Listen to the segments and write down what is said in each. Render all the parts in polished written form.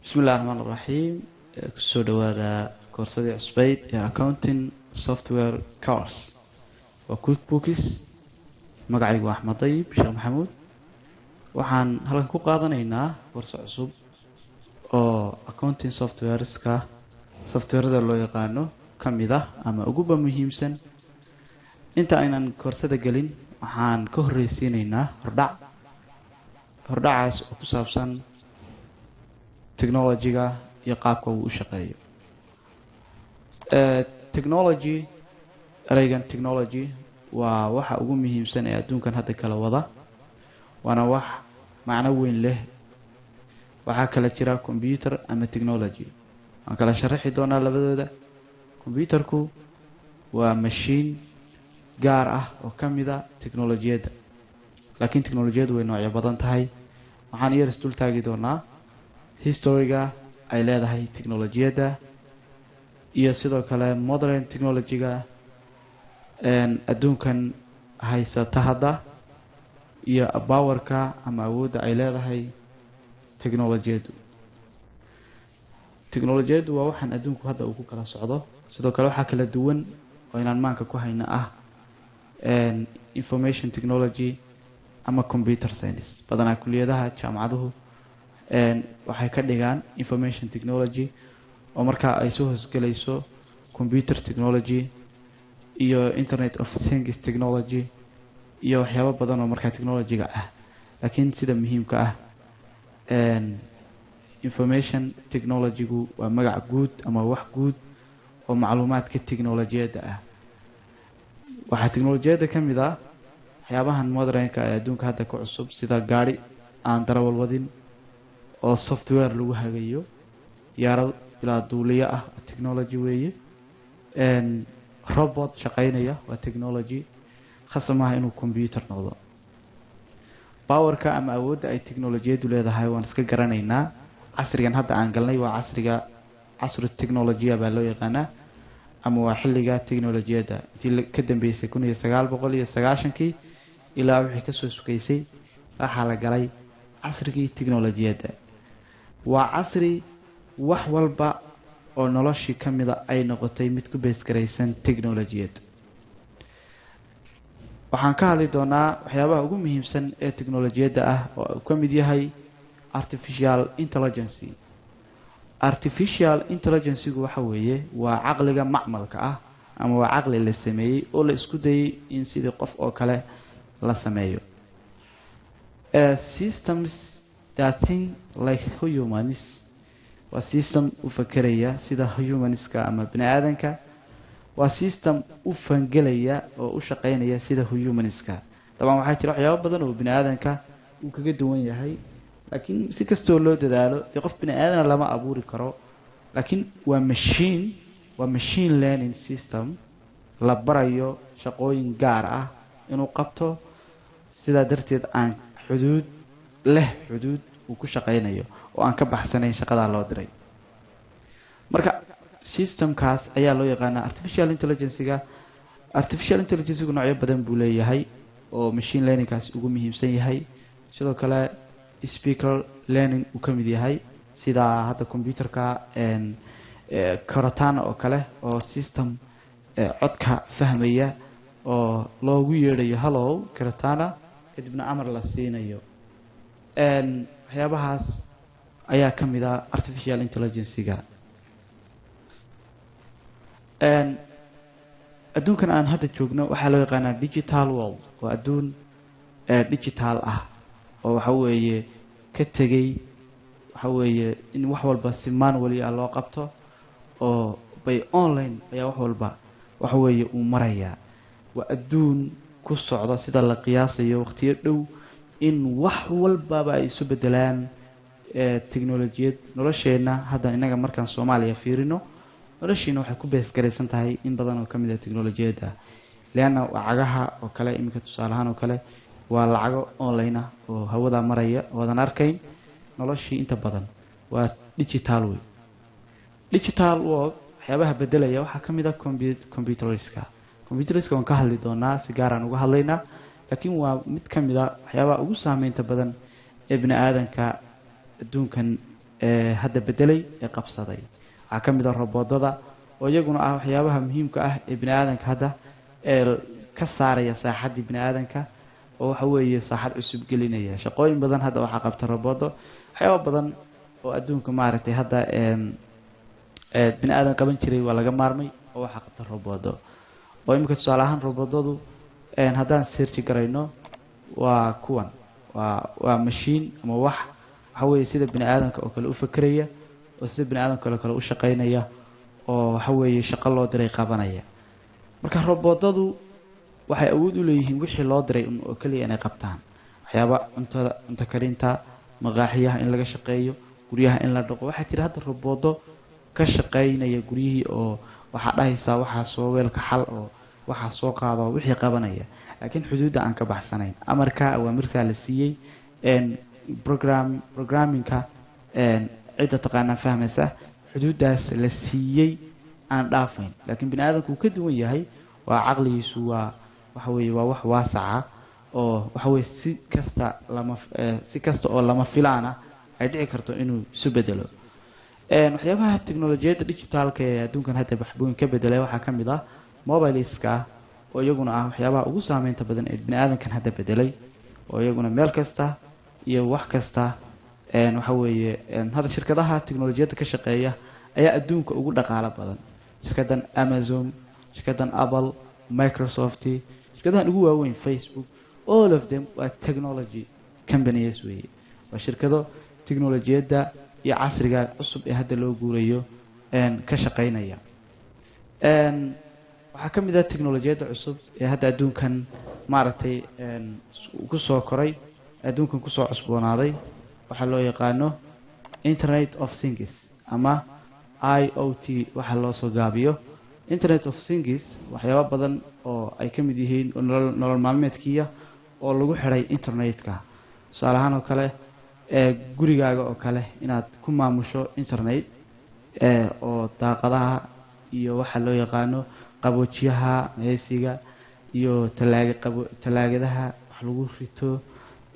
بسم الله الرحمن الرحيم kusoo dhawaada koorsadii cusbayd ee accounting software course waa quickbooks magacaygu waa Axmed Dayib Sheekh Maxamuud waxaan halkan ku qaadanaynaa koorso cusub oo accounting softwareda loo yaqaano kamid ah ama ugu muhiimsan inta aynan koorsada galin waxaan ka horeysiinaynaa hordhacaas oo ku saabsan technology-ga iyo qaabka uu u shaqeeyo technology waa waxa ugu muhiimsan ee adduunkan hadda kala wada waana wax macno weyn leh waxa kala jira computer ama technology aan kala sharaxi doonaa labadooda computerku waa machine gaar ah oo kamida technology-da laakiin technology-du way noocyo badan tahay waxaan yar isdul taagi doonaa history-ga ay leedahay technology-da iyo sidoo kale modern technology-ga adduunkan haysata hadda iyo power-ka ama awoodda ay leedahay technology-du waa waxaan adduunku hadda uu ku kala socdo sidoo kale waxa kala duwan oo inaan maanka ku hayna ah information technology ama computer science badanaa kulliyadaha jaamacaduhu waxay ka dhigaan information technology oo markaa ay soo hoosgelayso computer technology iyo internet of things technology iyo waxyaabo badan oo markaa technology-ga ah laakiin sida muhiimka ah information technology-gu waa magac guud ama wax guud oo macluumaadka technology-da ah waxaa technology-da kamid ah waxyaabahan modernka ee adduunka hadda ku cusub sida gaari aan darawal wadin oo software lagu hagayo diyaarad ilaa duuliye ah oo technology weeye robot shaqaynaya waa technology khasamaha inuu computer noqdo powerka ama awoodda ay technology-du leedahay waan iska garanaynaa casrigan hadda aan galnay waa casru technology baa loo yaqaanaa ama waa xilliga technology-da intii ka dambeysay 1990kii ilaa wixii ka soo sukaysay waxa la galay casrigii technology-da waa casri wax walba oo noloshii kamida ay noqotay mid ku base garaysan technology-da waxaan ka hadli doonaa waxyaabaha ugu muhiimsan ee technology-da ah oo uu ka mid yahay artificial intelligence-gu waxa weeye waa caqliga macmalka ah ama waa caqli la sameeyey oo la isku dayay in sidii qof oo kale la sameeyo systems that think like humans waa system u fakeraya sida humanska ama bini aadanka waa system u fangelaya oo u shaqeynaya sida humanska taban waxaa jira waxyaabo badan oo bini aadanka uu kaga duwan yahay laakiin si kastoo loo dadaalo qof bini aadan lama abuuri karo laakiin waa machine learning system la barayo shaqooyin gaar ah inuu qabto sida darteed aan xuduud uu ku shaqeynayo oo aan ka baxsanayn shaqada loo diray marka systemkaas ayaa loo yaqaanaa artificial intelligence-ga noocyo badan buu leeyahay oo machine learning-kaas ugu muhiimsan yahay sidoo kale speaker learning uu ka mid yahay sida hadda computerka Cortana oo kale oo system codka fahmaya oo loogu yeedhayo hello Cortana kadibna amar la siinayo waxyaabahaas ayaa ka mid ah artificial intelligence-ga adduunkan aan hadda joogno waxaa loo yaqaanaa digital world waa adduun digital ah oo waxa weeye ka tegay waxa weeye in wax walba si manually ah loo qabto oo by online ayaa wax walba waxa weeye uu marayaa waa adduun ku socda sida la qiyaasayo waqtiyo dhow in wax walbaba ay isu bedelaan technology nolosheena hadda inaga markaan Soomaaliya fiirino nolosheena waxay ku base garaysan tahay in badan oo kamid ah technology-da leena lacagaha oo kale imika tusaale ahaan oo kale waa lacago online ah oo hawada maraya wadan arkayn noloshii inta badan waa digital world waxyaabaha bedelaya waxaa kamid ah computeriska waan ka hadli doonaa si gaar ah uga hadlaynaa laakiin waa mid kamid ah waxyaabaha ugu saameynta badan ee bini aadanka adduunkan hadda bedelay ee qabsaday waxaa ka mid ah roboodada oo iyaguna ah waxyaabaha muhiimka ah ee bini aadanka hadda ka saaraya saaxaddii bini aadanka oo waxa weeye saaxad cusub gelinaya shaqooyin badan hadda waxaa qabta roboodo waxyaaba badan oo adduunka maaragtay hadda bini aadan qaban jiray waa laga maarmay oo waxaa qabta roboodo oo imika tusaale ahaan roboodadu haddaan searchi garayno waa kuwan waa mashiin ama waxa weeye sida bini aadanka oo kale u fakeraya oo sida bini aadanka oo kale u shaqaynaya oo waxa weeye shaqo loo diray qabanaya marka roboodadu waxay awood u leeyihiin wixii loo diray oo kaliya inay qabtaan waxyaaba cunto karinta maqaaxiyaha in laga shaqeeyo guryaha in la dhaqo waxaa jira hadda roboodo ka shaqaynaya guryihii oo waxaa dhahaysaa waxaa soo weelka xal oo waxaa soo qaado wixii qabanaya laakiin xuduudda aan ka baxsanayn amarka awaamirta la siiyey programmingka cidda taqaanaa fahmaysa xuduuddaas la siiyey aan dhaafayn laakiin bini aadamku uu ka duwan yahay waa caqligiisu waa waxa weeye waa wax waasaca oo waxa weeye si kasta oo lama filaana ay dhici karto inuu isu bedelo waxyaabaha teknolojiyadda digitalka ee adduunkan hadda waxbooyin ka bedelay waxaa ka mid ah mobileska oo iyaguna ah waxyaabaha ugu saameynta badan ee bini aadankan hadda bedelay oo iyaguna meel kasta iyo wax kasta waxa weeye hadda shirkadaha teknolojiyadda ka shaqeeya ayaa adduunka ugu dhaqaalo badan shirkadan Amazon shirkadan Apple Microsoft shirkadahan ugu waaweyn Facebook all of them are technology companies weeye waa shirkado teknolojiyadda iyo casriga cusub ee hadda loo guurayo ka shaqaynaya waxaa ka mid ah teknolojiyadda cusub ee hadda adduunkan maaragtay ku soo koray adduunkan kusoo cusboonaaday waxaa loo yaqaano Internet of Things ama IoT waxa loo soo gaabiyo Internet of Things waxyaabo badan oo ay ka mid yihiin nolol maalmeedkiya oo lagu xiray internetka tusaale ahaan oo kale gurigaaga oo kale inaad ku maamusho internet oo daaqadaha iyo waxa loo yaqaano qaboojiyaha heesiga iyo talaagadaha wax lagu rito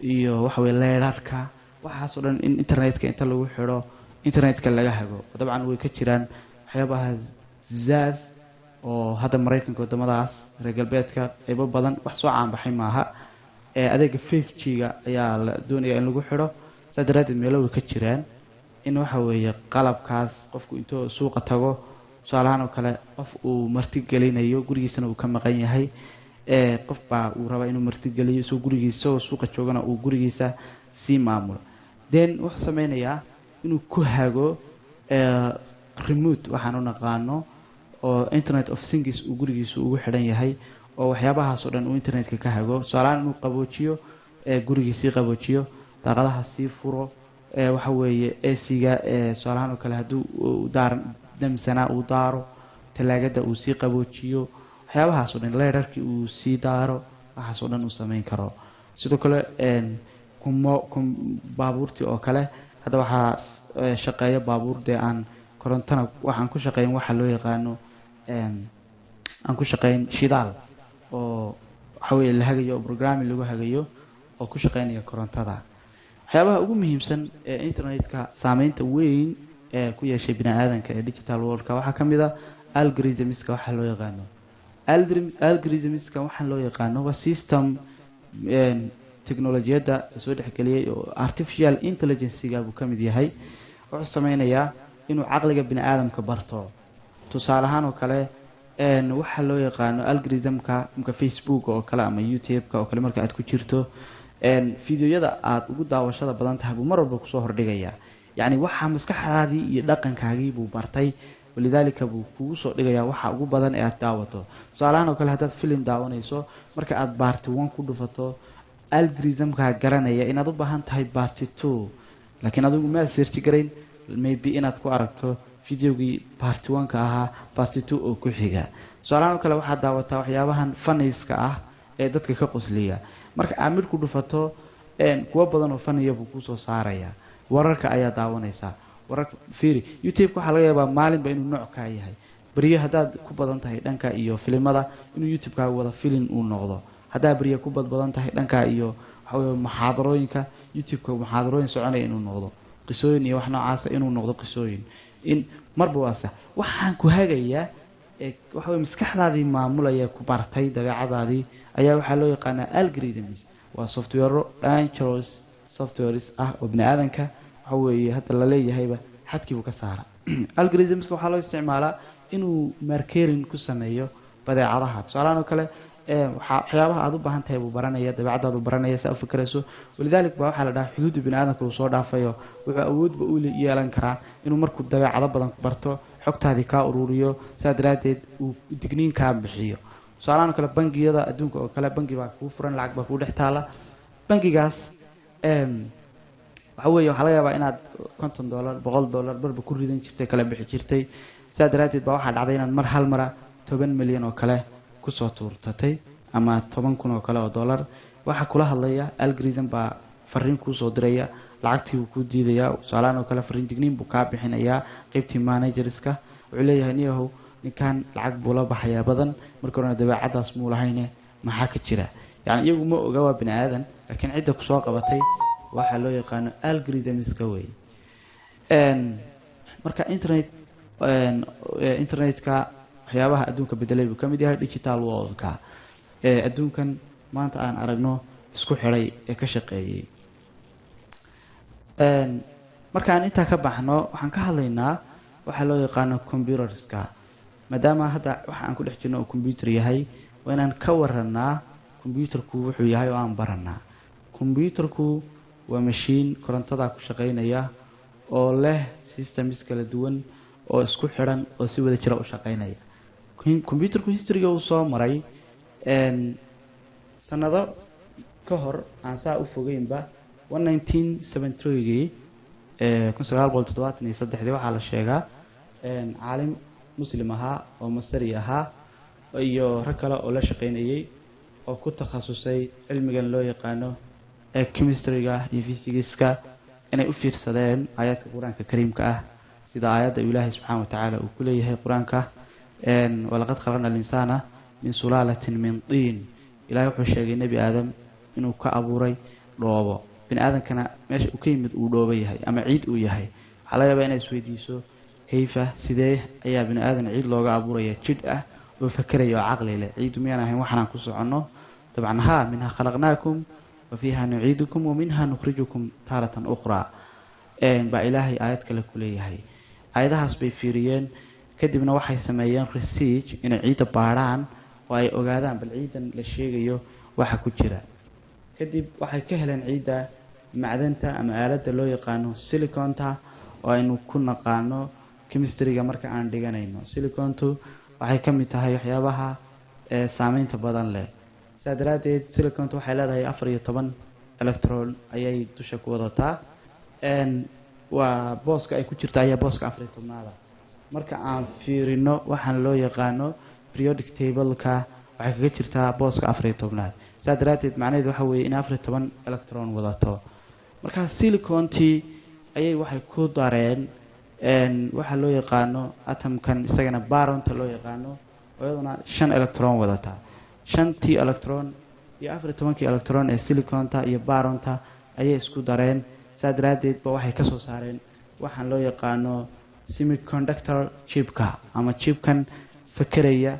iyo waxa weeye leerarka waxaas oo dhan in internetka inta lagu xiro internetka laga hago dabcan way ka jiraan waxyaabaha zaad oo hadda Mareykanka wadamadaas reer galbeedka qaybo badan wax soo caan baxay maaha adeega 5G-ga ayaa la doonayaa in lagu xiro sadaraadid meelo way ka jiraan in waxa weeye qalabkaas qofku intuu suuqa tago tusaalahaan oo kale qof uu marti gelinayo gurigiisana uu ka maqan yahay qof baa uu raba inuu marti geliyo soo gurigiisa oo suuqa joogana uu gurigiisa si maamulo then wuxuu sameynayaa inuu ku hago remote waxaan u naqaano oo Internet of Things uu gurigiisa ugu xidhan yahay oo waxyaabahaas oo dhan uu internetka ka hago tusaalahaan inuu qaboojiyo gurigiisa qaboojiyo daaqadaha si furo waxa weeye AC-ga tusaalahaan oo kale haduu damsana uu daaro talaagada uu si qaboojiyo waxyaabahaas oo dhan leerarkii uu si daaro waxaas oo dhan uu sameyn karo sidoo kale baabuurtii oo kale hadda waxaa shaqeeya baabuurde aan korontana waxaan ku shaqeyn waxa loo yaqaano aan ku shaqeyn shidaal oo waxa weeye la hagayo programming lagu hagayo oo ku shaqeynaya korontada waxyaabaha ugu muhiimsan ee internetka saameynta weyn ee ku yeeshay bini aadanka ee digital world-ka waxaa ka mid ah algorithmska waxa loo yaqaano algorithmska waxa loo yaqaano waa system teknolojiyadda soo dhexgeliyay oo artificial intelligence-ga uu ka mid yahay wuxuu sameynayaa inuu caqliga bini aadamka barto tusaale ahaan oo kale waxa loo yaqaano algorithmka imka Facebook oo kale ama YouTube-ka oo kale marka aad ku jirto fiidiyoyada aad ugu daawashada badan tahay buu mar walba ku soo hordhigaya yani waxa maskaxdaadii iyo dhaqankaagii buu bartay walidaalika buu kugu soo dhigayaa waxa ugu badan ee aad daawato tusaale ahaan oo kale haddaad film daawanayso marka aad part 1 ku dhufato algorithmka garanaya inaad u baahan tahay part 2 laakiin adigu ma search garayn maybe inaad ku aragto fiidiyogii part 1 ka ahaa part 2 oo ku xiga tusaale ahaan oo kale waxaad daawataa waxyaabahan funnies-ka ah ee dadka ka qosliya marka aad mid ku dhufato kuwa badan oo funniya buu ku soo saaraya wararka ayaa daawanaysaa wararka fiiri YouTube waxa laga yaabaa maalinba inuu nooc ka yahay bariya hadaad ku badan tahay dhanka iyo filimada inuu YouTube-ka wada film uu noqdo hadaa bariya ku badan tahay dhanka iyo waxa weeye muxaadarooyinka YouTube-ka muxaadarooyin soconaya inuu noqdo qisooyin iyo wax noocaas inuu noqdo qisooyin in marba waa sax waxaan ku hagayaa waxa way maskaxdaadii maamulaya ku bartay dabeecadaadii ayaa waxaa loo yaqaanaa algorithms waa software dangerous softwares ah oo bini'aadanka waxa weeye hadda la leeyahayba xadkiibu ka saara algorithmska waxaa loo isticmaalaa inuu markeering ku sameeyo badeecadaha tusaalahan oo kale waxyaabaha aad u baahan tahay buu baranaya dabeecadaadu baranaya saa u fikrayso walidaalika baa waxaa la dhahaa xuduudda bini'aadanka uu soo dhaafayo wuxuu awoodba u yeelan karaa inuu markuu dabeecado badan barto xogtaadii kaa ururiyo saa daraaddeed uu digniin kaa bixiyo tusaalahan oo kale bangiyada adduunka oo kale bangi baa kuu furan lacag baa kuu dhex taala bangigaas waxa weeye waxaa laga yaabaa inaad $50 $100 barba ku ridan jirtay kala bixi jirtay saa daraaddeed baa waxaa dhacday inaad mar hal mara 10 milyan oo kale kusoo tuurtatay ama 10,000 oo kale oo dollar waxa kula hadlaya algorithm baa fariin kuu soo diraya lacagtii uu ku diidaya tusaalahan oo kale fariin digniin buu kaa bixinayaa qaybtii managerska wuxuu leeyahay niyahow ninkan lacag buu la baxayaa badan marka horena dabeecadaas muu lahayne maxaa ka jira yani iyagu ma oga waa bini aadan laakiin cidda kusoo qabatay waxaa loo yaqaano algorithmska wey marka internetka waxyaabaha adduunka bedelay buu ka mid yahay digital worldka adduunkan maanta aan aragno isku xidhay ee ka shaqeeyey markaan intaa ka baxno waxaan ka hadlaynaa waxaa loo yaqaano computerska maadaama hadda waxa aan ku dhex jirno uu computer yahay waa inaan ka waranaa computerku wuxuu yahay oo aan baranaa computerku waa machine korontada ku shaqeynaya oo leh systems kala duwan oo isku xidhan oo si wada jira u shaqeynaya computerku historyga uu soo maray sanado ka hor aan saa u fogeynba 1973 1973 waxaa la sheegaa caalim muslim ahaa oo masari ahaa iyo rag kale oo la shaqeynayay oo ku takhasusay cilmigan loo yaqaano chemistryga iyo physicska inay u fiirsadeen aayadka quraanka kariimka ah sida aayadda ilaahay subxaanahu wa ta'ala uu ku leeyahay quraanka walaqad khalaqna al-insana min sulalatin min tiin ilaahay wuxuu sheegay nabi aadam inuu ka abuuray dhoobo bin aadankana meesha uu ka yimid uu dhoobo yahay ama ciid uu yahay waxa laga yaabaa inay isweydiiso kayfa sidee ayaa bin aadan ciid looga abuuraya jid ah oo fakaraya oo caqli leh ciid miyaan ahayn waxaan ku socono dabcan minha khalaqnaakum wa fiha nu'iidukum wa minha nukhrijukum taratan ukhra ba ilaahay aayad kale ku leeyahay aayadahaas bay fiiriyeen kadibna waxay sameeyeen research inay ciidda baaraan oo ay ogaadaan bal ciidan la sheegayo waxa ku jira kadib waxay ka heleen ciidda macdanta ama aaladda loo yaqaano siliconta oo aynu ku naqaano chemistryga marka aan dhiganayno silicontu waxay ka mid tahay waxyaabaha saameynta badan leh sidaa daraaddeed silicontu waxay leedahay 14 electron ayay dusha ku wadataa waa booska ay ku jirta ayaa booska 14aada marka aan fiirino waxaan loo yaqaano periodic table-ka waxay kaga jirtaa booska 14aad sidaa daraaddeed macnaheedu waxa weeye in 14 electron wadato marka silicontii ayay waxay ku dareen waxa loo yaqaano atomkan isagana baronta loo yaqaano oo iyaduna 5 electron wadata 5tii electron iyo 14kii electron ee siliconta iyo baronta ayay isku dareen sidaa daraaddeed ba waxay ka soo saareen waxaan loo yaqaano semiconductor chipka ama chipkan fakaraya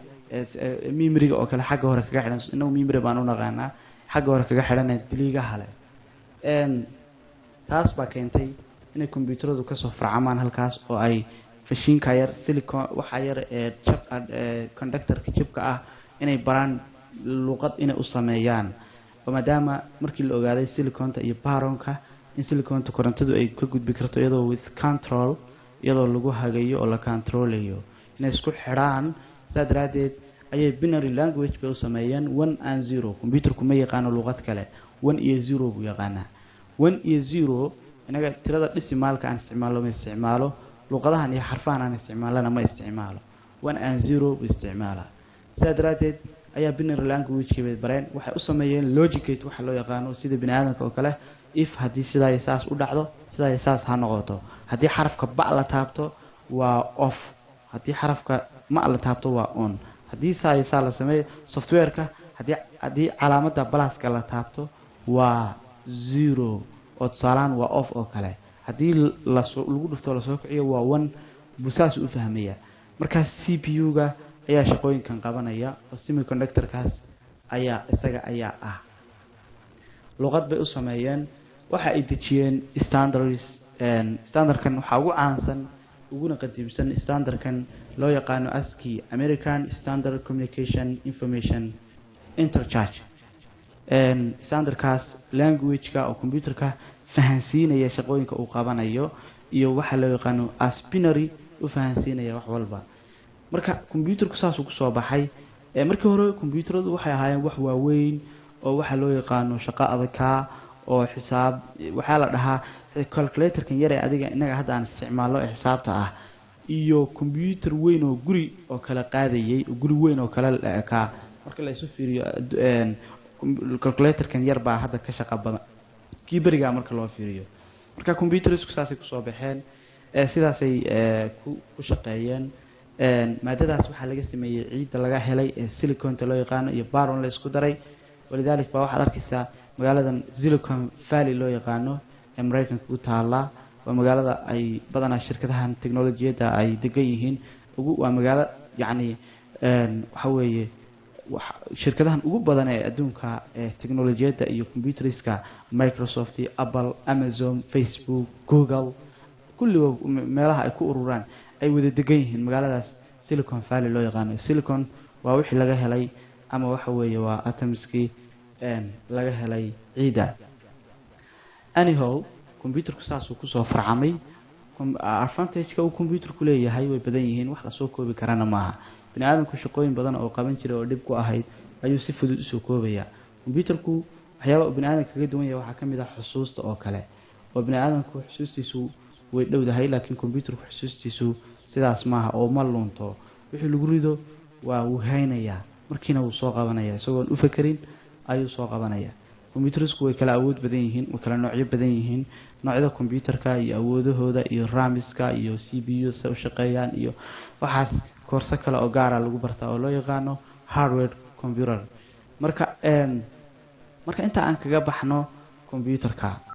memoryga oo kale xagga hore kaga xidhan inuu memory baan u naqaanaa xagga hore kaga xidhan diliigaha leh taas baa keentay inay computeradu ka soo farcamaan halkaas oo ay fashiinka yar silicon waxa yar conductorka chipka ah inay baraan luqad inay u sameeyaan oo maadaama markii la ogaaday siliconta iyo baronka in siliconta korontadu ay ka gudbi karto iyadoo with control iyadoo lagu hagayo oo la controlayo inay isku xidhaan sidaa daraaddeed ayay binary language bay u sameeyeen 1 and 0 computerku ma yaqaano luqad kale 1 iyo 0 buu yaqaanaa 1 iyo 0 inaga tirada dhisimaalka aan isticmaalo ma isticmaalo luqadahan iyo xarfahan aan isticmaalana ma isticmaalo 1 and 0 buu isticmaalaa sidaa daraaddeed ayaa binary language bay bareen waxay u sameeyeen logicate waxa loo yaqaano sida bini aadamka oo kale if haddii sidaa saas u dhacdo sidaa saas ha noqoto haddii xarafka ba la taabto waa off haddii xarafka ma la taabto waa on haddii saa la sameeyo softwareka haddii calaamadda pluska la taabto waa 0 oo tusaalaan waa off oo kale haddii lagu dhufto lasoo kiciyo waa 1 busaas u fahmaya markaas CPU-ga ayaa shaqooyinkan qabanaya oo semiconductor-kaas isaga ayaa ah luqad bay u sameeyeen waxa ay dejiyeen standardkan waxa ugu caansan uguna qadiimsan standardkan loo yaqaano ASCII American Standard Communication Information Interchange standardkaas language-ka oo computerka fahansiinaya shaqooyinka uu qabanayo iyo waxa loo yaqaano as binary u fahansiinaya wax walba marka computerku saas uu ku soo baxay markii hore computeradu waxay ahaayeen wax waaweyn oo waxa loo yaqaano shaqo adag oo xisaab waxa la dhahaa calculator-kan yar ee adiga inaga hadda aan isticmaalo xisaabta ah iyo computer weyn oo guri oo kala qaadayay guri weyn oo kala ka marka la isu fiiriyo calculator-kan yar baa hadda ka shaqo badan kii bariga marka loo fiiriyo marka computersku saasay ku soo baxeen sidaasay ku shaqeeyeen maadadaas waxa laga sameeyay ciid laga helay silicon-ta loo yaqaan iyo boron la isku daray walidaalك baa waxaad arkaysaa magaaladan Silicon Valley loo yaqaano ee Mareykanka ku taala waa magaalada ay badanaa shirkadahan teknolojiyada ay degan yihiin waa magaalo yani waxa weeye shirkadahan ugu badan ee adduunka ee teknolojiyada iyo computerska Microsoft, Apple, Amazon, Facebook, Google kulliga meelaha ay ku ururaan ay wada degan yihiin magaaladaas Silicon Valley loo yaqaano silicon waa wixii laga helay ama waxa weeye waa atomski laga helay ciida anyhow computerku saas uu ku soo farcamay advantage-ka uu computerku leeyahay way badan yihiin wax la soo koobi karana maaha bini aadamku shaqooyin badan oo qaban jiray oo dib ku ahayd ayuu si fudud u soo koobaya computerku waxyaabo bini aadamka kaga duwan yahay waxa kamid ah xusuusta oo kale oo bini aadamku xusuustiisu way dhowdahay laakiin computerku xusuustiisu sidaas maaha oo ma lunto wixii lagu rido waa uu haynaya markiina uu soo qabanaya isagoo u fakirin ayuu soo qabanaya computersku way kala awood badan yihiin way kala noocyo badan yihiin noocyada computerka iyo awoodahooda iyo RAM-iska iyo CPU sa u shaqeeyaan iyo waxaas koorso kale oo gaar ah lagu bartaa oo loo yaqaano hardware computer marka inta aan kaga baxno computerka